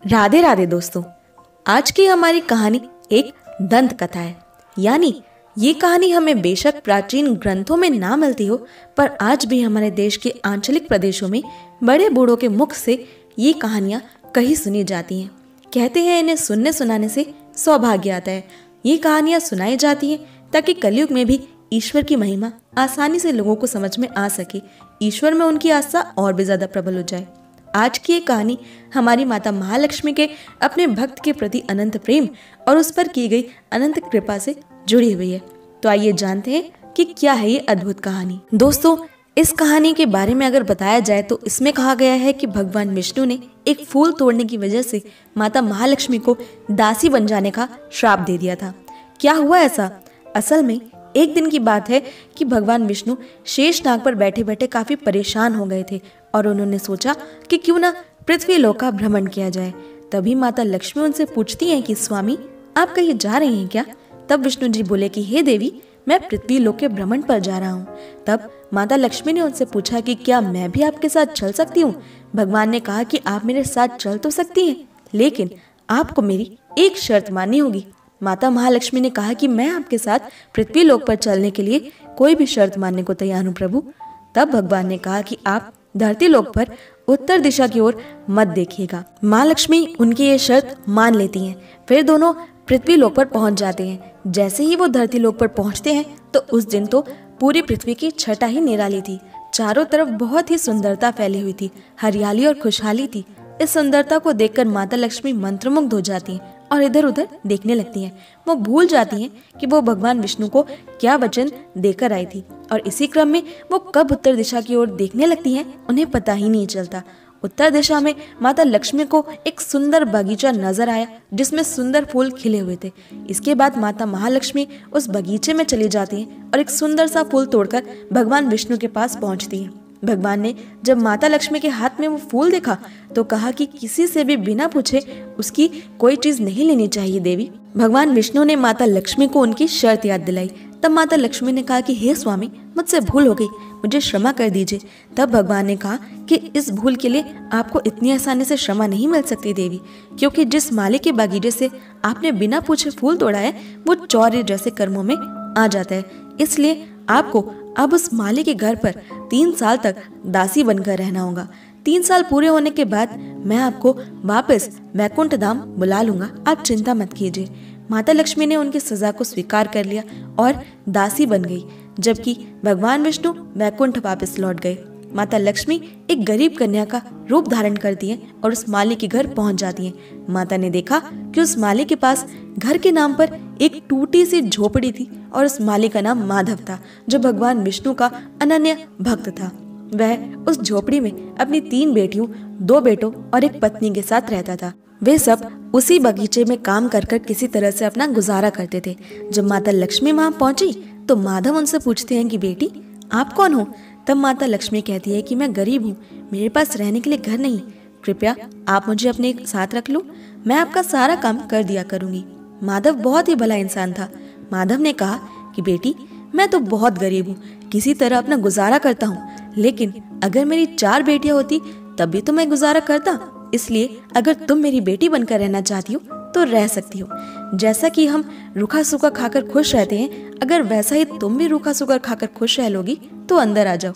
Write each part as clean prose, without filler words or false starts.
राधे राधे दोस्तों। आज की हमारी कहानी एक दंत कथा है। यानी ये कहानी हमें बेशक प्राचीन ग्रंथों में ना मिलती हो, पर आज भी हमारे देश के आंचलिक प्रदेशों में बड़े बूढ़ों के मुख से ये कहानियां कहीं सुनी जाती हैं। कहते हैं इन्हें सुनने सुनाने से सौभाग्य आता है। ये कहानियां सुनाई जाती हैं ताकि कलयुग में भी ईश्वर की महिमा आसानी से लोगों को समझ में आ सके, ईश्वर में उनकी आस्था और भी ज्यादा प्रबल हो जाए। आज की ये कहानी हमारी माता महालक्ष्मी के अपने भक्त के प्रति अनंत प्रेम और उस पर की गई अनंत कृपा से जुड़ी हुई है। तो आइए जानते हैं कि क्या है ये अद्भुत कहानी। दोस्तों, इस कहानी के बारे में अगर बताया जाए तो इसमें कहा गया है कि भगवान विष्णु ने एक फूल तोड़ने की वजह से माता महालक्ष्मी को दासी बन जाने का श्राप दे दिया था। क्या हुआ ऐसा? असल में एक दिन की बात है कि भगवान विष्णु शेषनाग पर बैठे बैठे काफी परेशान हो गए थे और उन्होंने सोचा कि क्यों ना पृथ्वी लोक का भ्रमण किया जाए। तभी माता लक्ष्मी उनसे पूछती हैं कि स्वामी, आप कहीं जा रहे हैं क्या? तब विष्णु जी बोले कि हे देवी, मैं पृथ्वी लोक के भ्रमण पर जा रहा हूँ। तब माता लक्ष्मी ने उनसे पूछा कि क्या मैं भी आपके साथ चल सकती हूँ? भगवान ने कहा कि आप मेरे साथ चल तो सकती हैं, लेकिन आपको मेरी एक शर्त माननी होगी। माता महालक्ष्मी ने कहा कि मैं आपके साथ पृथ्वी लोक पर चलने के लिए कोई भी शर्त मानने को तैयार हूँ प्रभु। तब भगवान ने कहा कि आप धरती लोक पर उत्तर दिशा की ओर मत देखिएगा। माँ लक्ष्मी उनकी ये शर्त मान लेती हैं। फिर दोनों पृथ्वी लोक पर पहुंच जाते हैं। जैसे ही वो धरती लोक पर पहुंचते हैं तो उस दिन तो पूरी पृथ्वी की छटा ही निराली थी। चारों तरफ बहुत ही सुंदरता फैली हुई थी, हरियाली और खुशहाली थी। इस सुंदरता को देखकर माता लक्ष्मी मंत्रमुग्ध हो जाती हैं और इधर उधर देखने लगती हैं। वो भूल जाती हैं कि वो भगवान विष्णु को क्या वचन देकर आई थी, और इसी क्रम में वो कब उत्तर दिशा की ओर देखने लगती हैं उन्हें पता ही नहीं चलता। उत्तर दिशा में माता लक्ष्मी को एक सुंदर बगीचा नजर आया जिसमें सुंदर फूल खिले हुए थे। इसके बाद माता महालक्ष्मी उस बगीचे में चली जाती हैं और एक सुंदर सा फूल तोड़कर भगवान विष्णु के पास पहुंचती हैं। भगवान ने जब माता लक्ष्मी के हाथ में वो फूल देखा तो कहा कि किसी से भी बिना पूछे उसकी कोई चीज नहीं लेनी चाहिए देवी। भगवान विष्णु ने माता लक्ष्मी को उनकी शर्त याद दिलाई। तब माता लक्ष्मी ने कहा कि हे स्वामी, मुझसे भूल हो गई, मुझे क्षमा कर दीजिए। तब भगवान ने कहा कि इस भूल के लिए आपको इतनी आसानी से क्षमा नहीं मिल सकती देवी, क्योंकि जिस माली के बगीचे से आपने बिना पूछे फूल तोड़ा है वो चौर्य जैसे कर्मों में आ जाता है। इसलिए आपको अब उस माली के घर पर 3 साल तक दासी बनकर रहना होगा। 3 साल पूरे होने के बाद मैं आपको वापस वैकुंठ धाम बुला लूंगा, आप चिंता मत कीजिए। माता लक्ष्मी ने उनकी सजा को स्वीकार कर लिया और दासी बन गई, जबकि भगवान विष्णु वैकुंठ वापस लौट गए। माता लक्ष्मी एक गरीब कन्या का रूप धारण करती हैं और उस माली के घर पहुंच जाती हैं। माता ने देखा कि उस माली के पास घर के नाम पर एक टूटी सी झोपड़ी थी और उस माली का नाम माधव था, जो भगवान विष्णु का अनन्य भक्त था। वह उस झोपड़ी में अपनी 3 बेटियों, 2 बेटों और एक पत्नी के साथ रहता था। वे सब उसी बगीचे में काम कर कर किसी तरह से अपना गुजारा करते थे। जब माता लक्ष्मी वहां पहुंची तो माधव उनसे पूछते हैं कि बेटी, आप कौन हो? तब माता लक्ष्मी कहती है कि मैं गरीब हूँ, मेरे पास रहने के लिए घर नहीं, कृपया आप मुझे अपने साथ रख लो, मैं आपका सारा काम कर दिया करूंगी। माधव बहुत ही भला इंसान था। माधव ने कहा कि बेटी, मैं तो बहुत गरीब हूँ, किसी तरह अपना गुजारा करता हूँ, लेकिन अगर मेरी 4 बेटियां होती तब भी तो मैं गुजारा करता। इसलिए अगर तुम मेरी बेटी बनकर रहना चाहती हो तो रह सकती हो। जैसा कि हम रूखा सूखा खाकर खुश रहते हैं, अगर वैसा ही तुम भी रूखा सूखा खाकर खुश रह लोगी तो अंदर आ जाओ।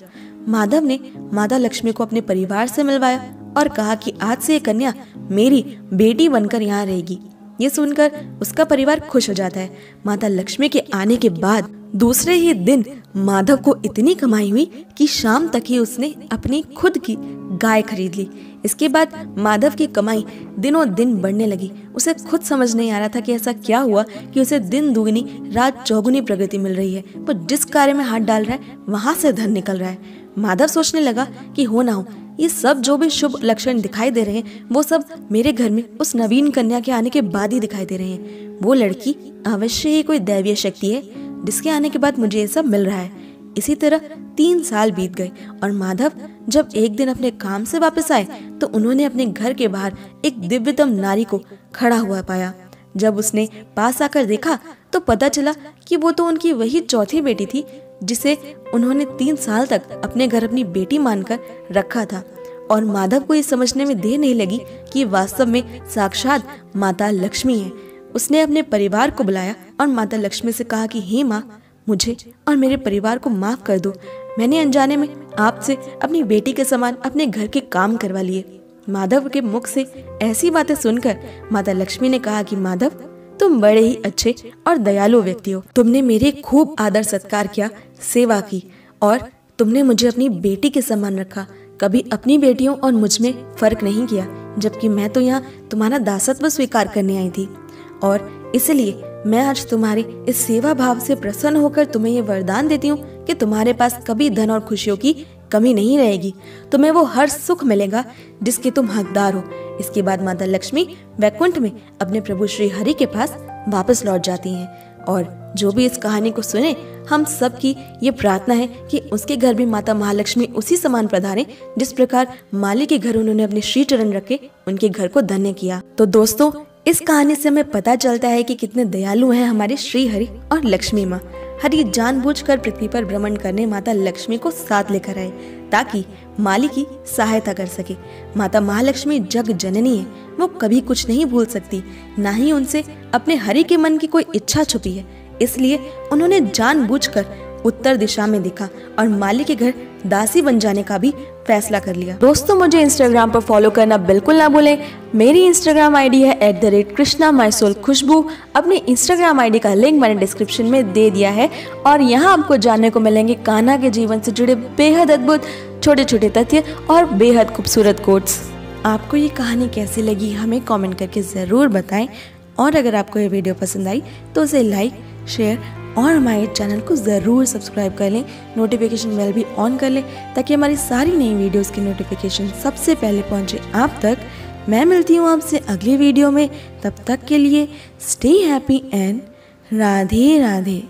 माधव ने माता लक्ष्मी को अपने परिवार से मिलवाया और कहा कि आज से ये कन्या मेरी बेटी बनकर यहाँ रहेगी। ये सुनकर उसका परिवार खुश हो जाता है। माता लक्ष्मी के आने के बाद दूसरे ही दिन माधव को इतनी कमाई हुई कि शाम तक ही उसने अपनी खुद की गाय खरीद ली। इसके बाद माधव की कमाई दिनों दिन बढ़ने लगी। उसे खुद समझ नहीं आ रहा था कि ऐसा क्या हुआ कि उसे दिन दुगनी रात चौगुनी प्रगति मिल रही है। वो जिस कार्य में हाथ डाल रहा है वहां से धन निकल रहा है। माधव सोचने लगा कि हो ना हो, ये सब जो भी शुभ लक्षण दिखाई दे रहे हैं वो सब मेरे घर में उस नवीन कन्या के आने के बाद ही दिखाई दे रहे हैं। वो लड़की अवश्य ही कोई दैवीय शक्ति है जिसके आने के बाद मुझे ये सब मिल रहा है। इसी तरह 3 साल बीत गए और माधव जब एक दिन अपने काम से वापस आए तो उन्होंने अपने घर के बाहर एक दिव्यतम नारी को खड़ा हुआ पाया। जब उसने पास आकर देखा तो पता चला कि वो तो उनकी वही चौथी बेटी थी जिसे उन्होंने 3 साल तक अपने घर अपनी बेटी मानकर रखा था। और माधव को ये समझने में देर नहीं लगी कि वास्तव में साक्षात माता लक्ष्मी है। उसने अपने परिवार को बुलाया और माता लक्ष्मी से कहा कि हे माँ, मुझे और मेरे परिवार को माफ कर दो। मैंने अनजाने में आपसे अपनी बेटी के समान अपने घर के काम करवा लिए। माधव के मुख से ऐसी बातें सुनकर माता लक्ष्मी ने कहा कि माधव, तुम बड़े ही अच्छे और दयालु व्यक्ति हो। तुमने मेरे खूब आदर सत्कार किया, सेवा की और तुमने मुझे अपनी बेटी के समान रखा। कभी अपनी बेटियों और मुझ में फर्क नहीं किया, जबकि मैं तो यहाँ तुम्हारा दासत्व स्वीकार करने आई थी। और इसलिए मैं आज तुम्हारी इस सेवा भाव से प्रसन्न होकर तुम्हें ये वरदान देती हूँ कि तुम्हारे पास कभी धन और खुशियों की कमी नहीं रहेगी। तुम्हें वो हर सुख मिलेगा जिसके तुम हकदार हो। इसके बाद माता लक्ष्मी वैकुंठ में अपने प्रभु श्री हरि के पास वापस लौट जाती हैं। और जो भी इस कहानी को सुने, हम सब की ये प्रार्थना है कि उसके घर भी माता महालक्ष्मी उसी समान पधारे जिस प्रकार माली के घर उन्होंने अपने श्री चरण रखे उनके घर को धन्य किया। तो दोस्तों, इस कहानी से हमें पता चलता है कि कितने दयालु हैं हमारे श्री हरि और लक्ष्मी माँ। हरि जानबूझकर पृथ्वी पर भ्रमण करने माता लक्ष्मी को साथ लेकर आए ताकि माली की सहायता कर सके। माता महालक्ष्मी जग जननी है, वो कभी कुछ नहीं भूल सकती, ना ही उनसे अपने हरि के मन की कोई इच्छा छुपी है। इसलिए उन्होंने जानबूझकर उत्तर दिशा में देखा और माली के घर दासी बन जाने का भी फैसला कर लिया। दोस्तों, मुझे इंस्टाग्राम पर फॉलो करना बिल्कुल ना भूलें। मेरी इंस्टाग्राम आईडी है @krishna_my_soul_khushbu। अपनी इंस्टाग्राम आईडी का लिंक मैंने डिस्क्रिप्शन में दे दिया है और यहाँ आपको जानने को मिलेंगे कान्हा के जीवन से जुड़े बेहद अद्भुत छोटे छोटे तथ्य और बेहद खूबसूरत कोट्स। आपको ये कहानी कैसी लगी हमें कॉमेंट करके ज़रूर बताएं। और अगर आपको ये वीडियो पसंद आई तो उसे लाइक, शेयर और हमारे चैनल को ज़रूर सब्सक्राइब कर लें। नोटिफिकेशन बेल भी ऑन कर लें ताकि हमारी सारी नई वीडियोस की नोटिफिकेशन सबसे पहले पहुंचे आप तक। मैं मिलती हूं आपसे अगली वीडियो में। तब तक के लिए stay happy and Radhe Radhe.